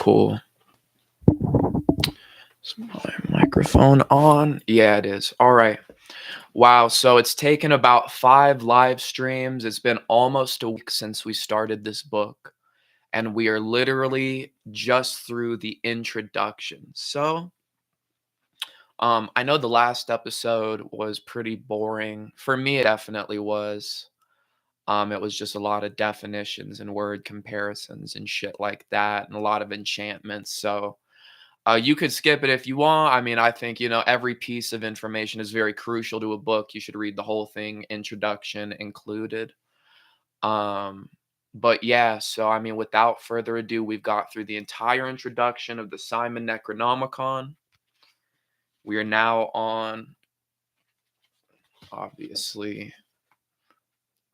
cool. Is my microphone on? Yeah, it is. All right. Wow. So it's taken about 5 live streams. It's been almost a week since we started this book, and we are literally just through the introduction. So, I know the last episode was pretty boring. For me, it definitely was. It was just a lot of definitions and word comparisons and shit like that, and a lot of enchantments. So, you could skip it if you want. I mean, I think, every piece of information is very crucial to a book. You should read the whole thing, introduction included. Um, but yeah, so I mean, without further ado, we've got through the entire introduction of the Simon Necronomicon. We are now on, obviously,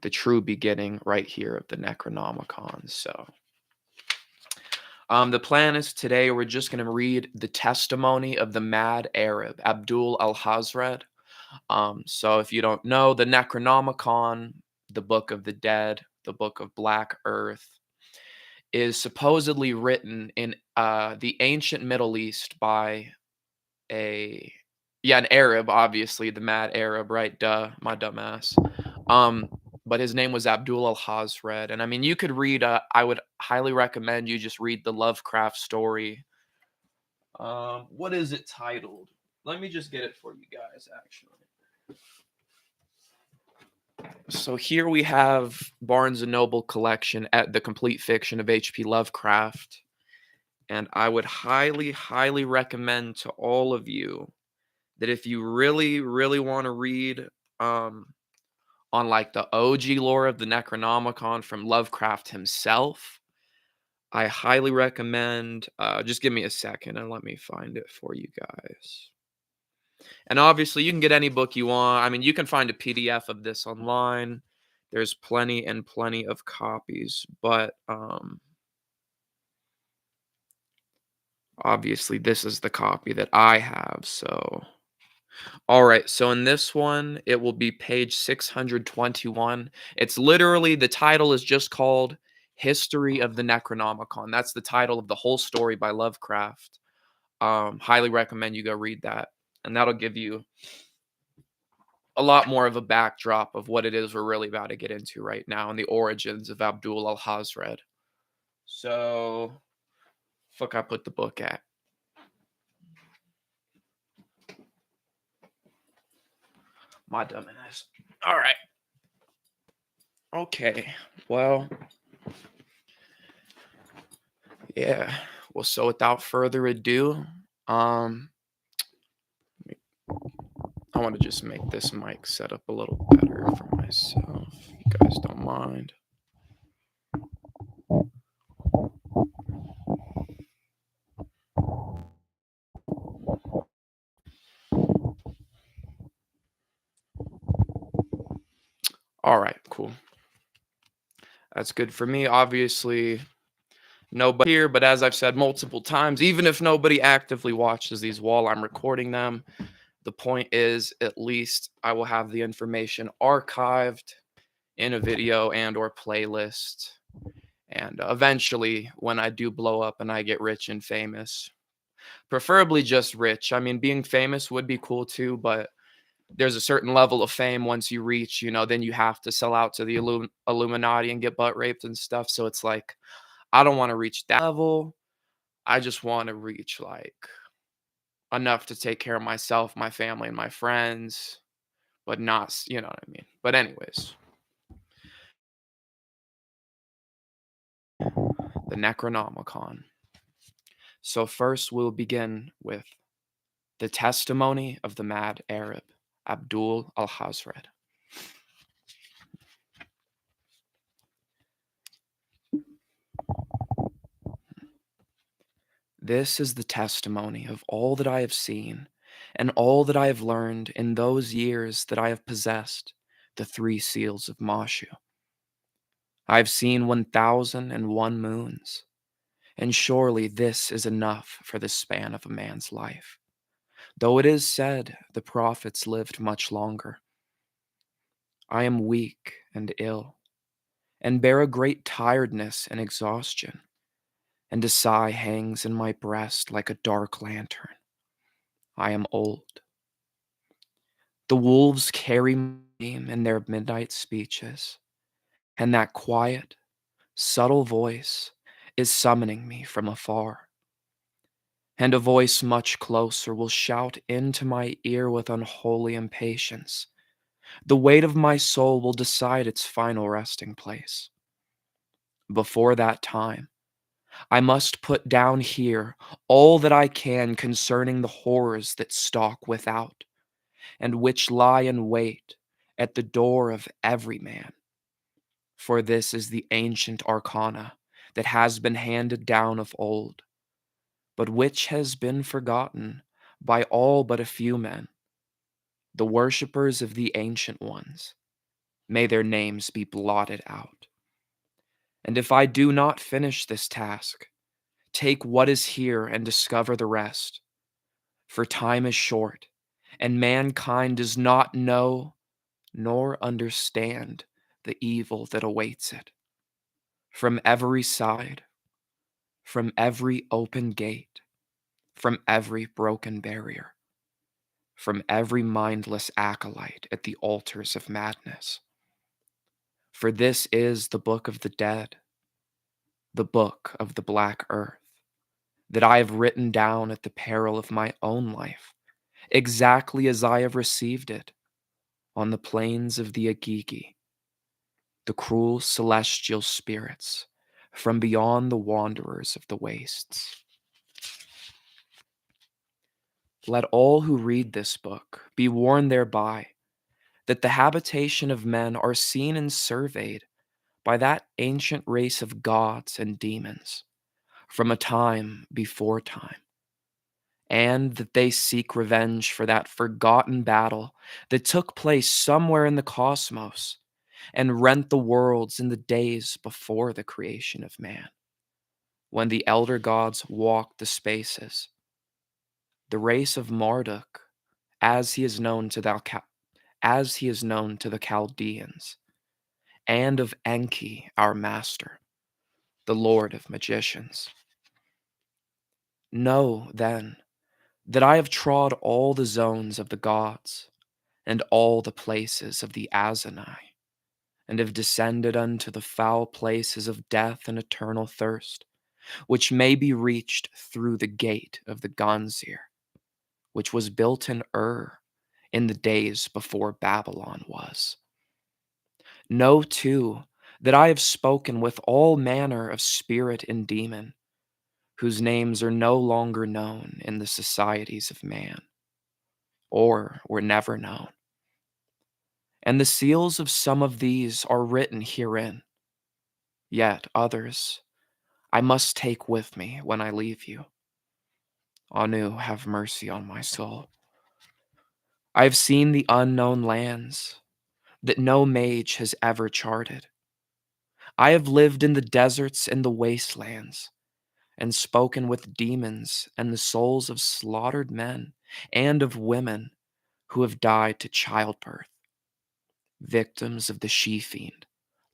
the true beginning right here of the Necronomicon. So, the plan is today we're just going to read the testimony of the mad Arab, Abdul al-Hazred. So if you don't know, the Necronomicon, the Book of the Dead, the Book of Black Earth, is supposedly written in the ancient Middle East by a an Arab, obviously the mad Arab, right? Duh, my dumbass. Um, but his name was Abdul al-Hazred, and I mean, you could read. I would highly recommend you just read the Lovecraft story. What is it titled? Let me just get it for you guys, actually. So here we have Barnes and Noble collection at the complete fiction of H.P. Lovecraft. And I would highly, highly recommend to all of you that if you really, really want to read on like the OG lore of the Necronomicon from Lovecraft himself, I highly recommend, just give me a second and let me find it for you guys. And obviously, you can get any book you want. I mean, you can find a PDF of this online. There's plenty and plenty of copies, but obviously, this is the copy that I have. So, all right. So, in this one, it will be page 621. It's literally the title is just called History of the Necronomicon. That's the title of the whole story by Lovecraft. Highly recommend you go read that, and that'll give you a lot more of a backdrop of what it is we're really about to get into right now and the origins of Abdul al-Hazred. So, fuck, I put the book at. My dumb ass. All right. Okay. Well, yeah. Well, so without further ado, I want to just make this mic set up a little better for myself. If you guys don't mind. All right, cool. That's good for me. Obviously, nobody here, but as I've said multiple times, even if nobody actively watches these while I'm recording them, the point is at least I will have the information archived in a video and or playlist. And eventually, when I do blow up and I get rich and famous, preferably just rich. I mean, being famous would be cool too, but there's a certain level of fame once you reach, then you have to sell out to the Illuminati and get butt raped and stuff. So it's like, I don't want to reach that level. I just want to reach like enough to take care of myself, my family, and my friends, but not, you know what I mean? But, anyways, the Necronomicon. So, first, we'll begin with the testimony of the mad Arab, Abdul al-Hazred. This is the testimony of all that I have seen and all that I have learned in those years that I have possessed the 3 seals of Mashu. I have seen 1,001 moons, and surely this is enough for the span of a man's life, though it is said the prophets lived much longer. I am weak and ill, and bear a great tiredness and exhaustion, and a sigh hangs in my breast like a dark lantern. I am old. The wolves carry my name in their midnight speeches, and that quiet, subtle voice is summoning me from afar. And a voice much closer will shout into my ear with unholy impatience. The weight of my soul will decide its final resting place. Before that time, I must put down here all that I can concerning the horrors that stalk without, and which lie in wait at the door of every man. For this is the ancient arcana that has been handed down of old, but which has been forgotten by all but a few men, the worshippers of the ancient ones. May their names be blotted out. And if I do not finish this task, take what is here and discover the rest. For time is short, and mankind does not know nor understand the evil that awaits it. From every side, from every open gate, from every broken barrier, from every mindless acolyte at the altars of madness. For this is the book of the dead, the book of the black earth, that I have written down at the peril of my own life, exactly as I have received it on the plains of the Agigi, the cruel celestial spirits from beyond the wanderers of the wastes. Let all who read this book be warned thereby that the habitation of men are seen and surveyed by that ancient race of gods and demons from a time before time, and that they seek revenge for that forgotten battle that took place somewhere in the cosmos and rent the worlds in the days before the creation of man, when the elder gods walked the spaces. The race of Marduk, as he is known to the Chaldeans, and of Enki, our master, the lord of magicians. Know, then, that I have trod all the zones of the gods, and all the places of the Azanai, and have descended unto the foul places of death and eternal thirst, which may be reached through the gate of the Ganzir, which was built in Ur in the days before Babylon was. Know, too, that I have spoken with all manner of spirit and demon, whose names are no longer known in the societies of man, or were never known. And the seals of some of these are written herein, yet others I must take with me when I leave you. Anu, have mercy on my soul. I have seen the unknown lands that no mage has ever charted. I have lived in the deserts and the wastelands, and spoken with demons and the souls of slaughtered men and of women who have died to childbirth, victims of the she-fiend,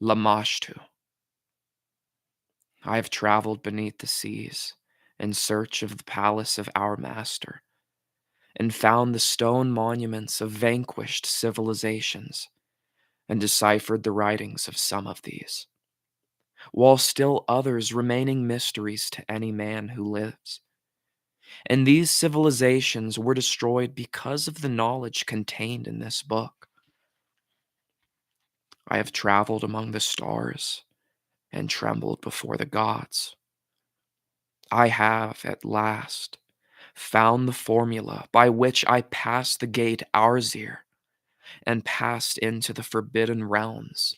Lamashtu. I have traveled beneath the seas in search of the palace of our master, and found the stone monuments of vanquished civilizations, and deciphered the writings of some of these, while still others remaining mysteries to any man who lives. And these civilizations were destroyed because of the knowledge contained in this book. I have traveled among the stars and trembled before the gods. I have, at last, found the formula by which I passed the gate Arzir and passed into the forbidden realms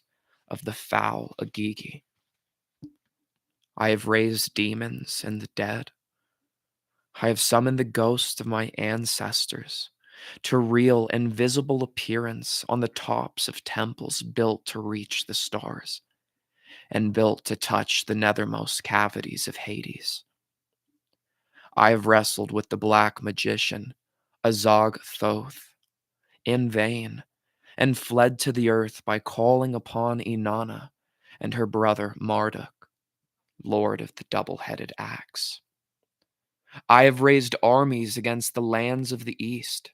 of the foul Agigi. I have raised demons and the dead. I have summoned the ghosts of my ancestors to real invisible appearance on the tops of temples built to reach the stars and built to touch the nethermost cavities of Hades. I have wrestled with the black magician, Azog Thoth, in vain, and fled to the earth by calling upon Inanna and her brother Marduk. Lord of the double-headed axe. I have raised armies against the lands of the east.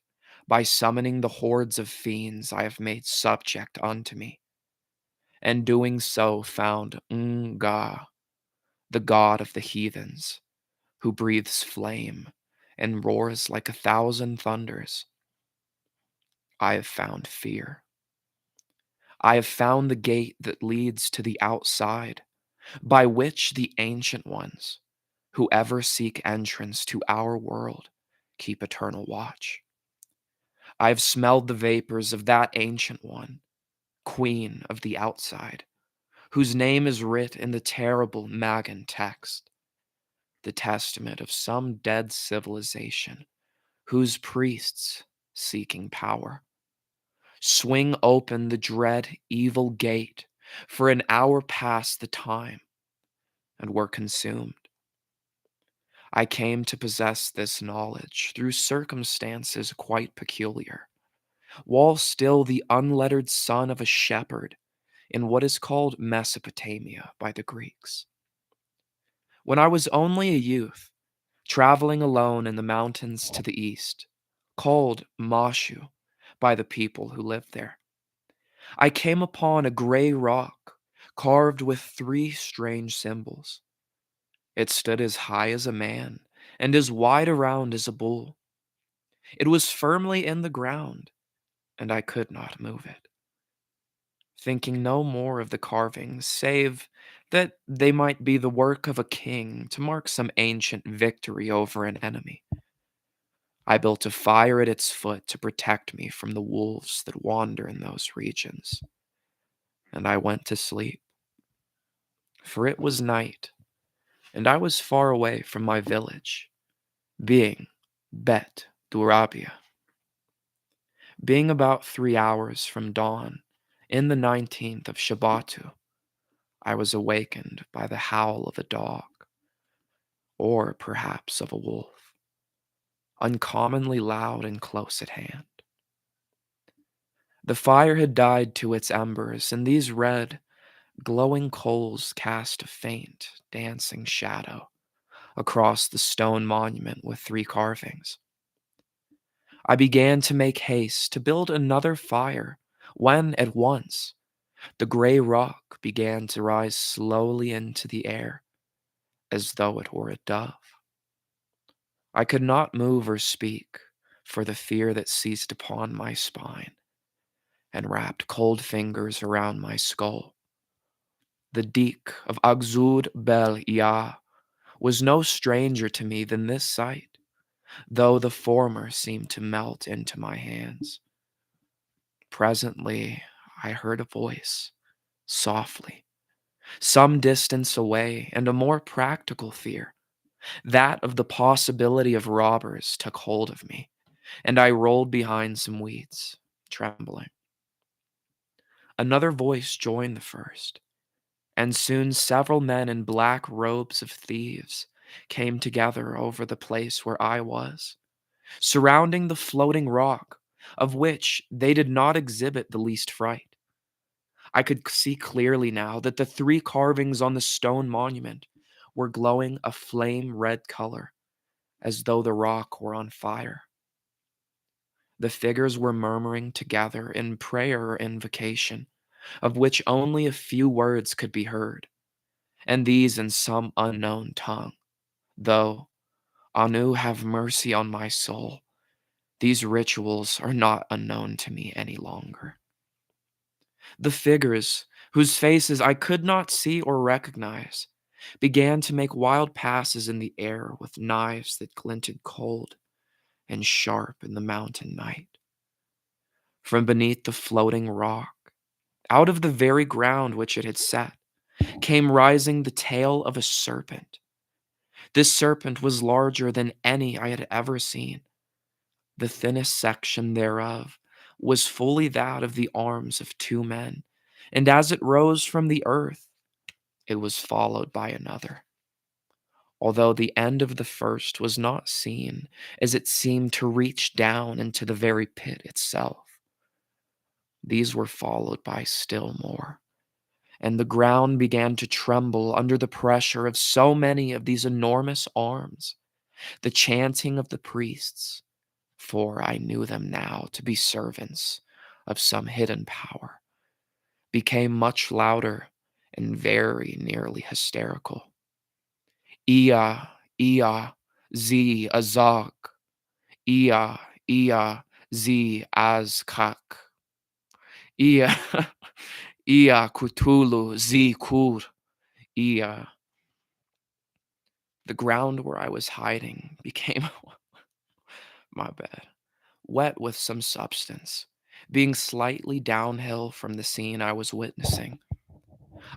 By summoning the hordes of fiends I have made subject unto me, and doing so found Nga, the god of the heathens, who breathes flame and roars like 1,000 thunders. I have found fear. I have found the gate that leads to the outside, by which the ancient ones, who ever seek entrance to our world, keep eternal watch. I have smelled the vapors of that ancient one, queen of the outside, whose name is writ in the terrible Magan text, the testament of some dead civilization, whose priests, seeking power, swing open the dread evil gate for an hour past the time, and were consumed. I came to possess this knowledge through circumstances quite peculiar, while still the unlettered son of a shepherd in what is called Mesopotamia by the Greeks. When I was only a youth, traveling alone in the mountains to the east, called Mashu by the people who lived there, I came upon a gray rock carved with three strange symbols. It stood as high as a man and as wide around as a bull. It was firmly in the ground, and I could not move it. Thinking no more of the carvings, save that they might be the work of a king to mark some ancient victory over an enemy, I built a fire at its foot to protect me from the wolves that wander in those regions, and I went to sleep. For it was night, and I was far away from my village, being Bet Durabia. Being about 3 hours from dawn, in the 19th of Shabbatu, I was awakened by the howl of a dog, or perhaps of a wolf, uncommonly loud and close at hand. The fire had died to its embers, and these red, glowing coals cast a faint, dancing shadow across the stone monument with three carvings. I began to make haste to build another fire when, at once, the gray rock began to rise slowly into the air, as though it were a dove. I could not move or speak for the fear that seized upon my spine and wrapped cold fingers around my skull. The Deek of Agzud Bel Yah was no stranger to me than this sight, though the former seemed to melt into my hands. Presently, I heard a voice, softly, some distance away, and a more practical fear, that of the possibility of robbers, took hold of me, and I rolled behind some weeds, trembling. Another voice joined the first, and soon several men in black robes of thieves came together over the place where I was, surrounding the floating rock, of which they did not exhibit the least fright. I could see clearly now that the three carvings on the stone monument were glowing a flame red color, as though the rock were on fire. The figures were murmuring together in prayer or invocation, of which only a few words could be heard, and these in some unknown tongue, though, Anu, have mercy on my soul, these rituals are not unknown to me any longer. The figures, whose faces I could not see or recognize, began to make wild passes in the air with knives that glinted cold and sharp in the mountain night. From beneath the floating rock, out of the very ground which it had set, came rising the tail of a serpent. This serpent was larger than any I had ever seen. The thinnest section thereof was fully that of the arms of two men, and as it rose from the earth, it was followed by another. Although the end of the first was not seen, as it seemed to reach down into the very pit itself, these were followed by still more, and the ground began to tremble under the pressure of so many of these enormous arms. The chanting of the priests, for I knew them now to be servants of some hidden power, became much louder and very nearly hysterical. Ia, Ia, Z, Azak, Ia, Ia, Z, Azkak, Ia, Ia, Kutulu, Z, Kur, Ia. The ground where I was hiding became, my bad, wet with some substance, being slightly downhill from the scene I was witnessing.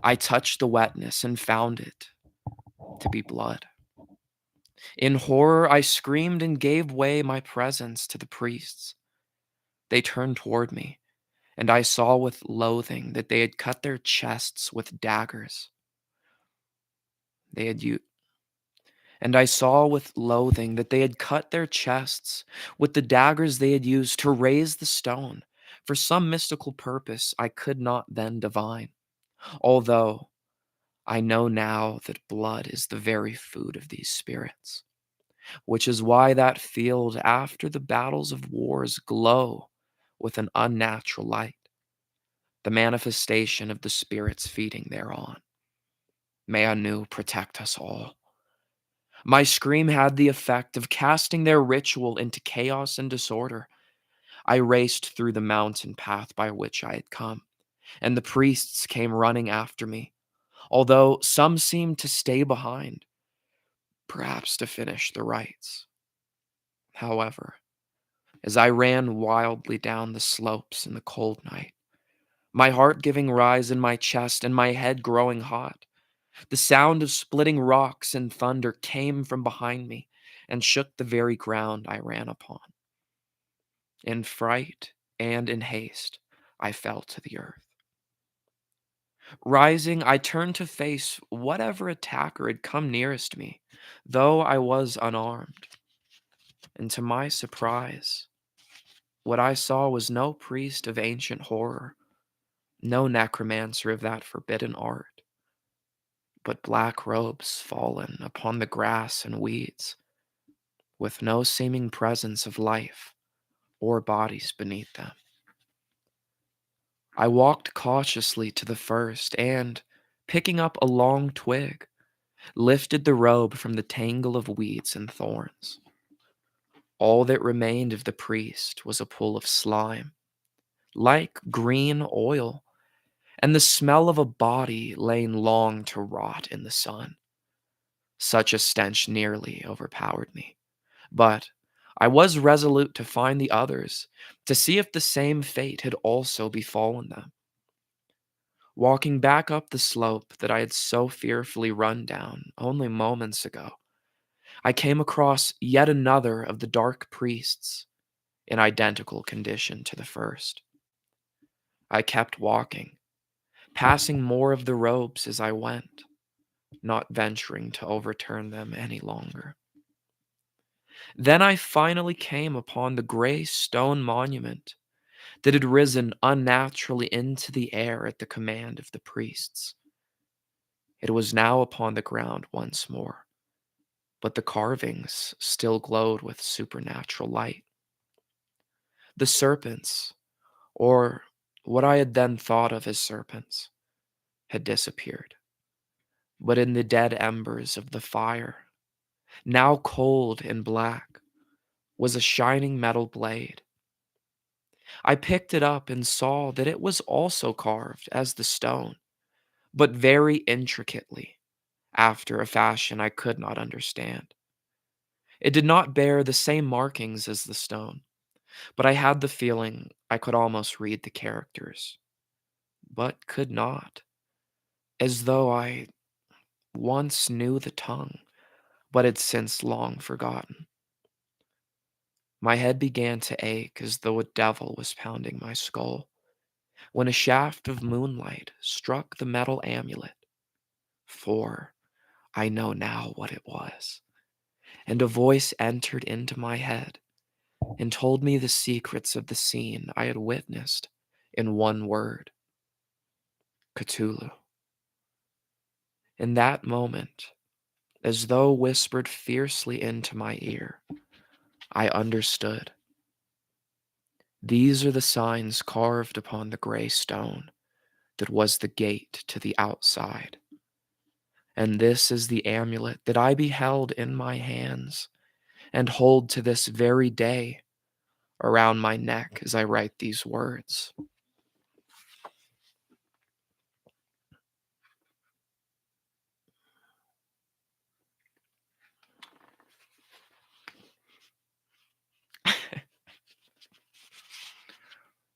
I touched the wetness and found it to be blood. In horror, I screamed and gave way my presence to the priests. They turned toward me, and I saw with loathing that they had cut their chests with daggers. They had u- and I saw with loathing that they had cut their chests with the daggers they had used to raise the stone for some mystical purpose I could not then divine, although I know now that blood is the very food of these spirits, which is why that field after the battles of wars glow with an unnatural light, the manifestation of the spirits feeding thereon. May Anu protect us all. My scream had the effect of casting their ritual into chaos and disorder. I raced through the mountain path by which I had come, and the priests came running after me, although some seemed to stay behind, perhaps to finish the rites. However, as I ran wildly down the slopes in the cold night, my heart giving rise in my chest and my head growing hot, the sound of splitting rocks and thunder came from behind me and shook the very ground I ran upon. In fright and in haste, I fell to the earth. Rising, I turned to face whatever attacker had come nearest me, though I was unarmed. And to my surprise, what I saw was no priest of ancient horror, no necromancer of that forbidden art, but black robes fallen upon the grass and weeds, with no seeming presence of life or bodies beneath them. I walked cautiously to the first and, picking up a long twig, lifted the robe from the tangle of weeds and thorns. All that remained of the priest was a pool of slime, like green oil, and the smell of a body laying long to rot in the sun. Such a stench nearly overpowered me, but I was resolute to find the others, to see if the same fate had also befallen them. Walking back up the slope that I had so fearfully run down only moments ago, I came across yet another of the dark priests, in identical condition to the first. I kept walking, passing more of the robes as I went, not venturing to overturn them any longer. Then I finally came upon the gray stone monument that had risen unnaturally into the air at the command of the priests. It was now upon the ground once more, but the carvings still glowed with supernatural light. The serpents, or what I had then thought of as serpents, had disappeared. But in the dead embers of the fire, now cold and black, was a shining metal blade. I picked it up and saw that it was also carved as the stone, but very intricately, after a fashion I could not understand. It did not bear the same markings as the stone, but I had the feeling I could almost read the characters, but could not, as though I once knew the tongue, but had since long forgotten. My head began to ache as though a devil was pounding my skull, when a shaft of moonlight struck the metal amulet, for I know now what it was, and a voice entered into my head and told me the secrets of the scene I had witnessed in one word: Cthulhu. In that moment, as though whispered fiercely into my ear, I understood. These are the signs carved upon the gray stone that was the gate to the outside. And this is the amulet that I beheld in my hands and hold to this very day around my neck as I write these words.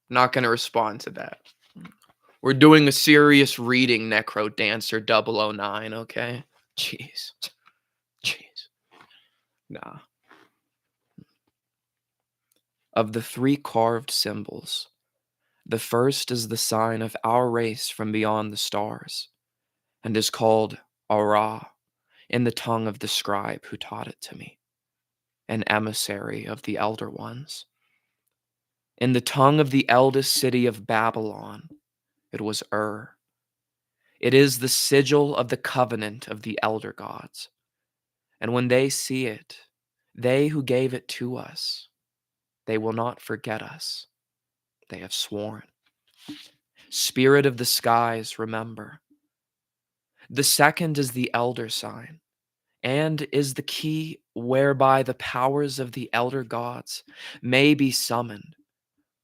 Not going to respond to that. We're doing a serious reading, Necro Dancer 009, okay? Jeez. Jeez. Nah. Of the three carved symbols, the first is the sign of our race from beyond the stars, and is called Ara in the tongue of the scribe who taught it to me, an emissary of the elder ones. In the tongue of the eldest city of Babylon, it was It is the sigil of the covenant of the elder gods. And when they see it, they who gave it to us, they will not forget us. They have sworn. Spirit of the skies, remember. The second is the elder sign, and is the key whereby the powers of the elder gods may be summoned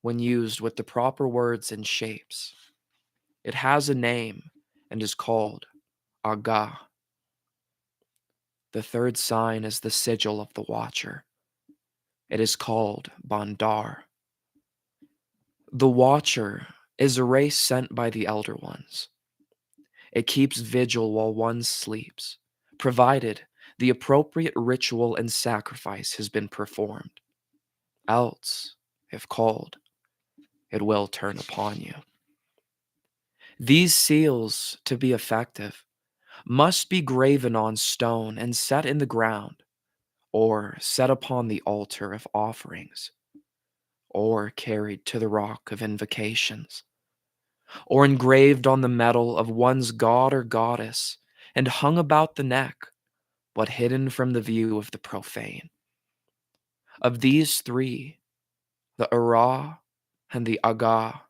when used with the proper words and shapes. It has a name and is called Aga. The third sign is the sigil of the watcher. It is called Bandar. The watcher is a race sent by the elder ones. It keeps vigil while one sleeps, provided the appropriate ritual and sacrifice has been performed. Else, if called, it will turn upon you. These seals, to be effective, must be graven on stone and set in the ground, or set upon the altar of offerings, or carried to the rock of invocations, or engraved on the metal of one's god or goddess and hung about the neck, but hidden from the view of the profane. Of these three, the Ara and the Aga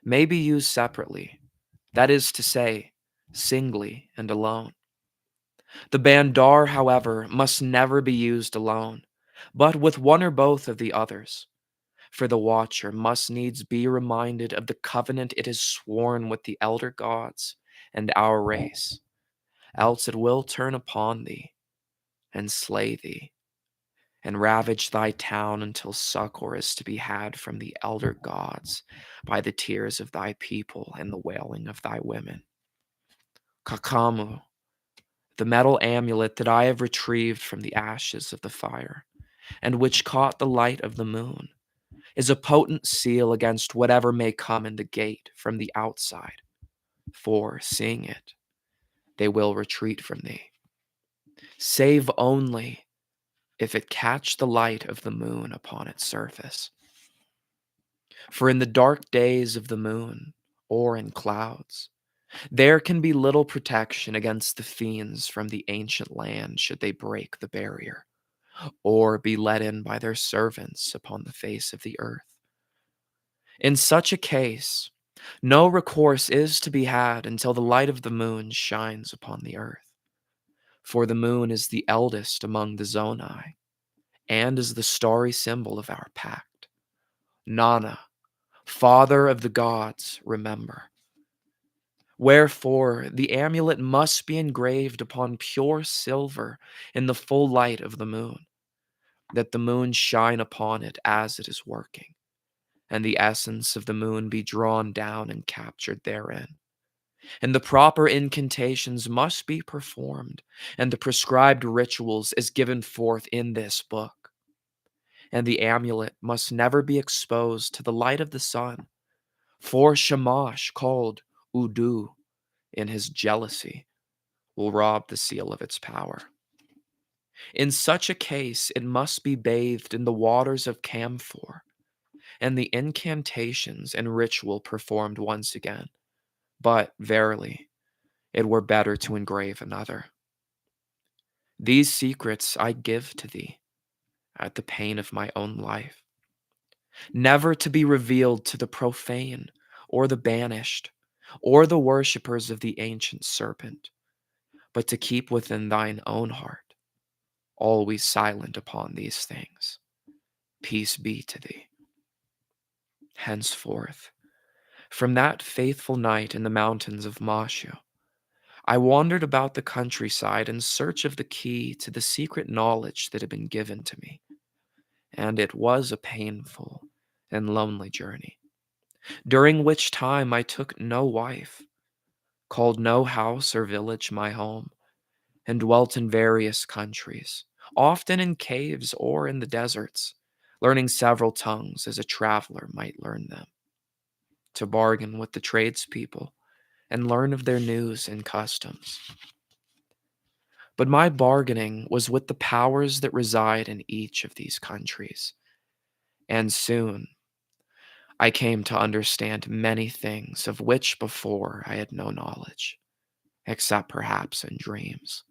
may be used separately, that is to say, singly and alone. The Bandar, however, must never be used alone, but with one or both of the others. For the watcher must needs be reminded of the covenant it has sworn with the elder gods and our race, else it will turn upon thee and slay thee, and ravage thy town until succor is to be had from the elder gods by the tears of thy people and the wailing of thy women. Kakamu, the metal amulet that I have retrieved from the ashes of the fire, and which caught the light of the moon, is a potent seal against whatever may come in the gate from the outside, for, seeing it, they will retreat from thee, save only if it catch the light of the moon upon its surface. For in the dark days of the moon, or in clouds, there can be little protection against the fiends from the ancient land should they break the barrier, or be let in by their servants upon the face of the earth. In such a case, no recourse is to be had until the light of the moon shines upon the earth. For the moon is the eldest among the Zonai, and is the starry symbol of our pact. Nana, father of the gods, remember. Wherefore, the amulet must be engraved upon pure silver in the full light of the moon, that the moon shine upon it as it is working, and the essence of the moon be drawn down and captured therein. And the proper incantations must be performed, and the prescribed rituals is given forth in this book. And the amulet must never be exposed to the light of the sun, for Shamash, called Udu, in his jealousy, will rob the seal of its power. In such a case, it must be bathed in the waters of camphor, and the incantations and ritual performed once again. But verily, it were better to engrave another. These secrets I give to thee at the pain of my own life, never to be revealed to the profane or the banished or the worshippers of the ancient serpent, but to keep within thine own heart, always silent upon these things. Peace be to thee. Henceforth, from that faithful night in the mountains of Mashu, I wandered about the countryside in search of the key to the secret knowledge that had been given to me, and it was a painful and lonely journey, during which time I took no wife, called no house or village my home, and dwelt in various countries, often in caves or in the deserts, learning several tongues as a traveler might learn them, to bargain with the tradespeople and learn of their news and customs. But my bargaining was with the powers that reside in each of these countries, and soon I came to understand many things of which before I had no knowledge, except perhaps in dreams.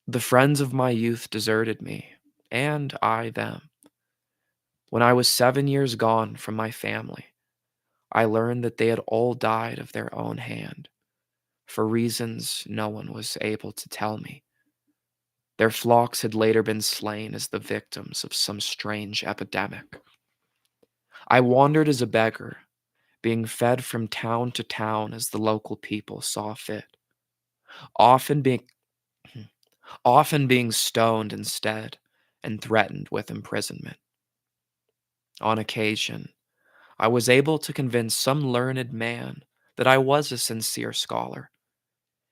The friends of my youth deserted me, and I them. When I was 7 years gone from my family, I learned that they had all died of their own hand, for reasons no one was able to tell me. Their flocks had later been slain as the victims of some strange epidemic. I wandered as a beggar, being fed from town to town as the local people saw fit, often being often being stoned instead and threatened with imprisonment. On occasion, I was able to convince some learned man that I was a sincere scholar,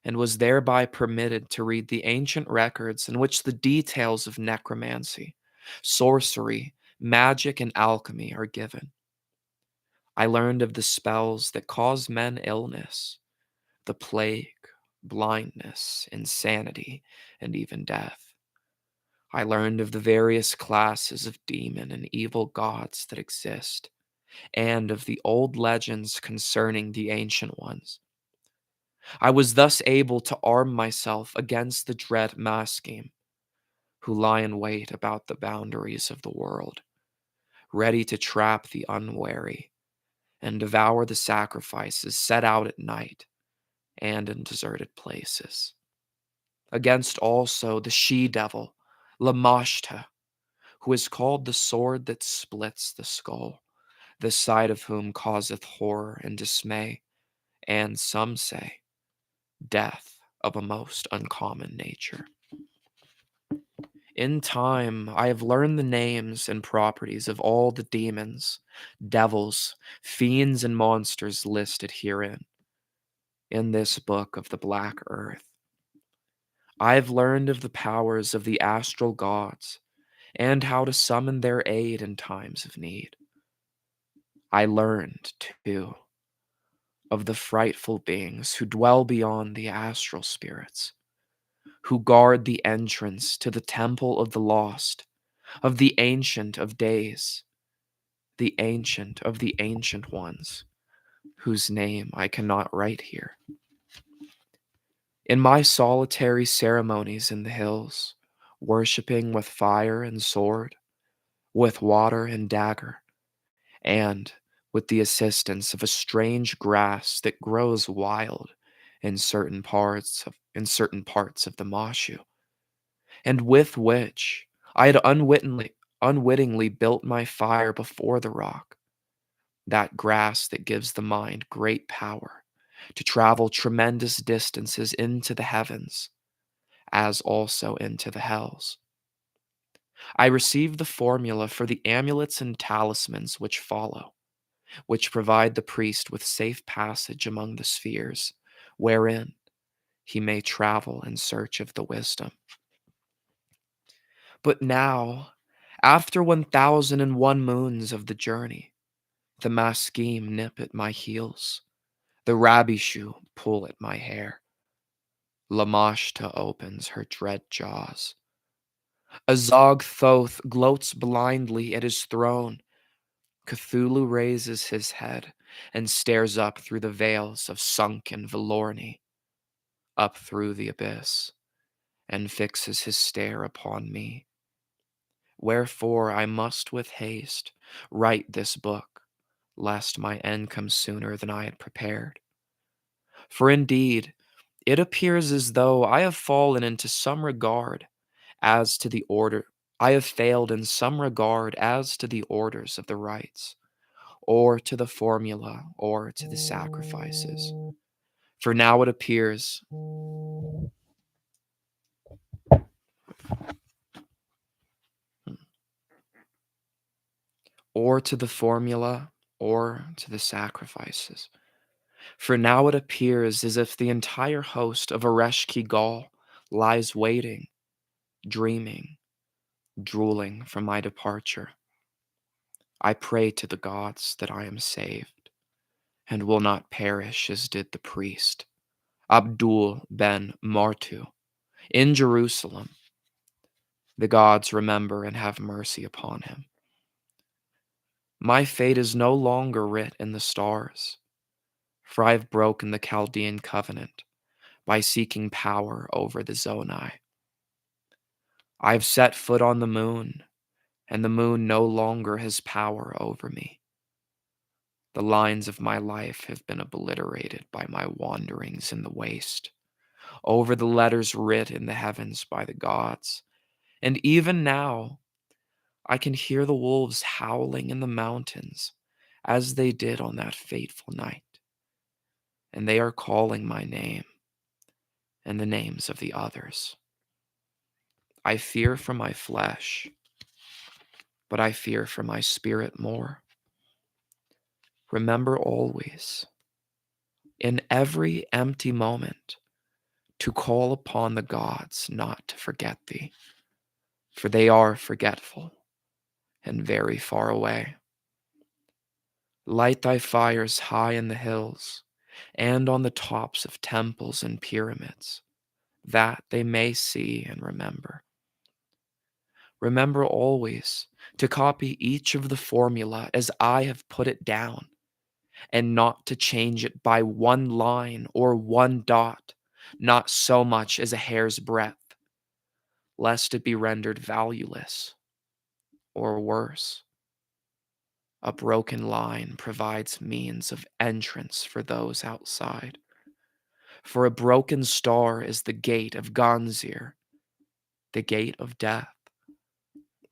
and was thereby permitted to read the ancient records in which the details of necromancy, sorcery, magic, and alchemy are given. I learned of the spells that cause men illness, the plague, blindness, insanity, and even death. I learned of the various classes of demon and evil gods that exist, and of the old legends concerning the ancient ones. I was thus able to arm myself against the dread Maskim, who lie in wait about the boundaries of the world, ready to trap the unwary and devour the sacrifices set out at night and in deserted places. Against also the she-devil, Lamashta, who is called the sword that splits the skull, the sight of whom causeth horror and dismay, and some say, death of a most uncommon nature. In time, I have learned the names and properties of all the demons, devils, fiends, and monsters listed herein, in this book of the Black Earth. I have learned of the powers of the astral gods and how to summon their aid in times of need. I learned, too, of the frightful beings who dwell beyond the astral spirits, who guard the entrance to the temple of the lost, of the Ancient of Days, the Ancient of the Ancient Ones, whose name I cannot write here. In my solitary ceremonies in the hills, worshipping with fire and sword, with water and dagger, and with the assistance of a strange grass that grows wild in certain parts of the Mashu, and with which I had unwittingly built my fire before the rock, that grass that gives the mind great power to travel tremendous distances into the heavens, as also into the hells. I received the formula for the amulets and talismans which follow, which provide the priest with safe passage among the spheres, wherein he may travel in search of the wisdom. But now, after 1001 moons of the journey, the Maskim nip at my heels, the Rabishu pull at my hair, Lamashta opens her dread jaws. Azog Thoth gloats blindly at his throne. Cthulhu raises his head and stares up through the veils of sunken Velorni. up through the abyss, and fixes his stare upon me. Wherefore I must with haste write this book, lest my end come sooner than I had prepared. For indeed, it appears as though I have fallen into some regard as to the order. I have failed in some regard as to the orders of the rites, or to the formula, or to the sacrifices. For now it appears or to the formula, or to the sacrifices. For now it appears as if the entire host of Ereshki Gaul lies waiting, dreaming, drooling for my departure. I pray to the gods that I am saved, and will not perish as did the priest, Abdul ben Martu, in Jerusalem. The gods remember and have mercy upon him. My fate is no longer writ in the stars, for I have broken the Chaldean covenant by seeking power over the Zonai. I have set foot on the moon, and the moon no longer has power over me. The lines of my life have been obliterated by my wanderings in the waste, over the letters writ in the heavens by the gods. And even now, I can hear the wolves howling in the mountains as they did on that fateful night. And they are calling my name and the names of the others. I fear for my flesh, but I fear for my spirit more. Remember always, in every empty moment, to call upon the gods not to forget thee, for they are forgetful and very far away. Light thy fires high in the hills and on the tops of temples and pyramids, that they may see and remember. Remember always to copy each of the formula as I have put it down, and not to change it by one line or one dot, not so much as a hair's breadth, lest it be rendered valueless, or worse. A broken line provides means of entrance for those outside. For a broken star is the gate of Ganzir, the gate of death,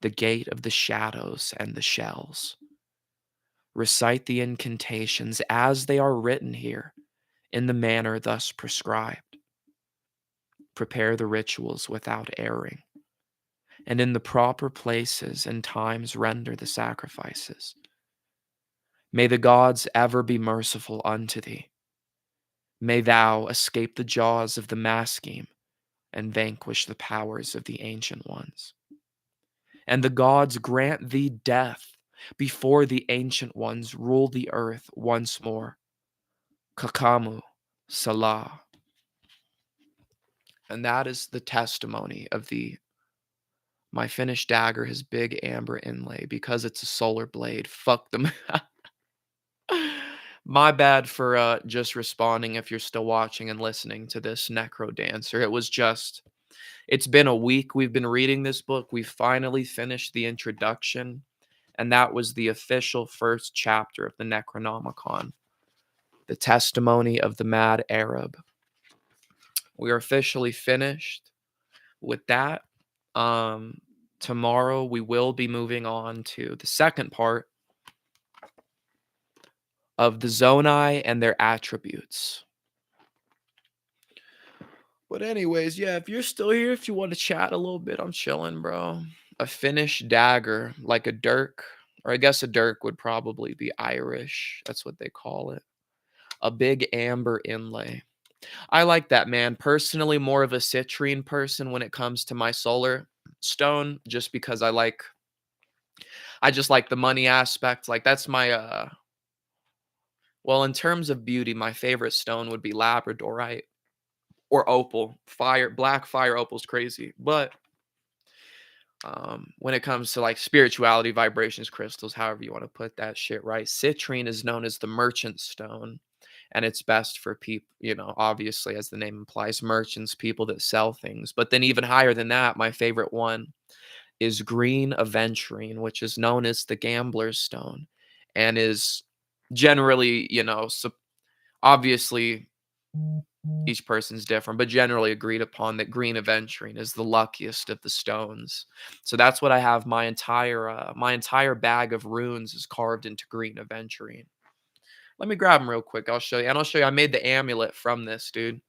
the gate of the shadows and the shells. Recite the incantations as they are written here, in the manner thus prescribed. Prepare the rituals without erring, and in the proper places and times render the sacrifices. May the gods ever be merciful unto thee. May thou escape the jaws of the Maskim and vanquish the powers of the Ancient Ones. And the gods grant thee death before the Ancient Ones rule the earth once more. Kakamu Salah. And that is the testimony of my finished dagger has big amber inlay because it's a solar blade. Fuck them. My bad for just responding if you're still watching and listening to this Necro Dancer. It's been a week we've been reading this book. We finally finished the introduction, and that was the official first chapter of the Necronomicon, the testimony of the mad Arab. We are officially finished with that. Tomorrow we will be moving on to the second part of the Zonai and their attributes. But anyways, yeah, if you're still here, if you want to chat a little bit, I'm chilling, bro. A finished dagger, like a dirk, or I guess a dirk would probably be Irish. That's what they call it. A big amber inlay. I like that, man. Personally, more of a citrine person when it comes to my solar stone, just because I just like the money aspect. Like that's my well, in terms of beauty, my favorite stone would be labradorite or opal. Black fire opal's crazy. But when it comes to like spirituality, vibrations, crystals, however you want to put that shit, right? Citrine is known as the merchant stone. and it's best for people, obviously, as the name implies, merchants, people that sell things. But then even higher than that, my favorite one is green aventurine, which is known as the gambler's stone, and is generally, obviously each person's different, but generally agreed upon that green aventurine is the luckiest of the stones. So that's what I have. My entire bag of runes is carved into green aventurine. Let me grab them real quick. I'll show you, and I'll show you. I made the amulet from this, dude.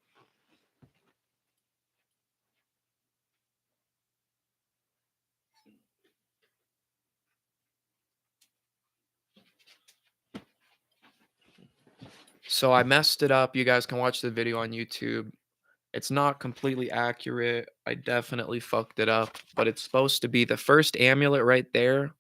So I messed it up. You guys can watch the video on YouTube. It's not completely accurate. I definitely fucked it up, but it's supposed to be the first amulet right there,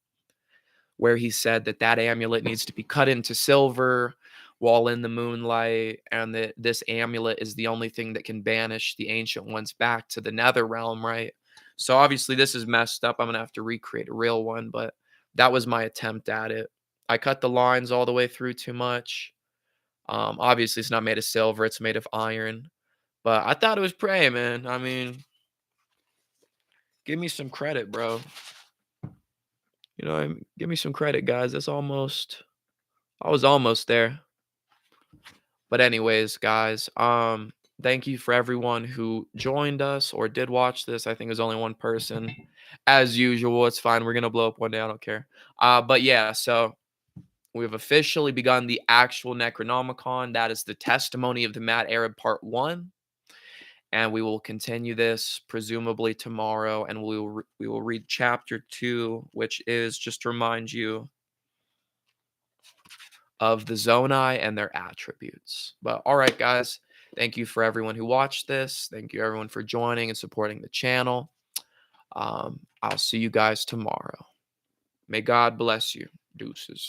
where he said that that amulet needs to be cut into silver while in the moonlight, and that this amulet is the only thing that can banish the ancient ones back to the nether realm, right? So obviously this is messed up. I'm gonna have to recreate a real one, but that was my attempt at it. I cut the lines all the way through too much. Obviously it's not made of silver, it's made of iron. But I thought it was prey, man. I mean, give me some credit, bro. Give me some credit, guys. I was almost there. But anyways, guys, thank you for everyone who joined us or did watch this. I think it was only one person. As usual, it's fine. We're gonna blow up one day. I don't care. But yeah, so we've officially begun the actual Necronomicon. That is the testimony of the Mad Arab Part 1. And we will continue this presumably tomorrow, and we will read chapter 2, which is, just to remind you, of the Zonai and their attributes. But all right, guys, thank you for everyone who watched this. Thank you everyone for joining and supporting the channel. I'll see you guys tomorrow. May God bless you. Deuces.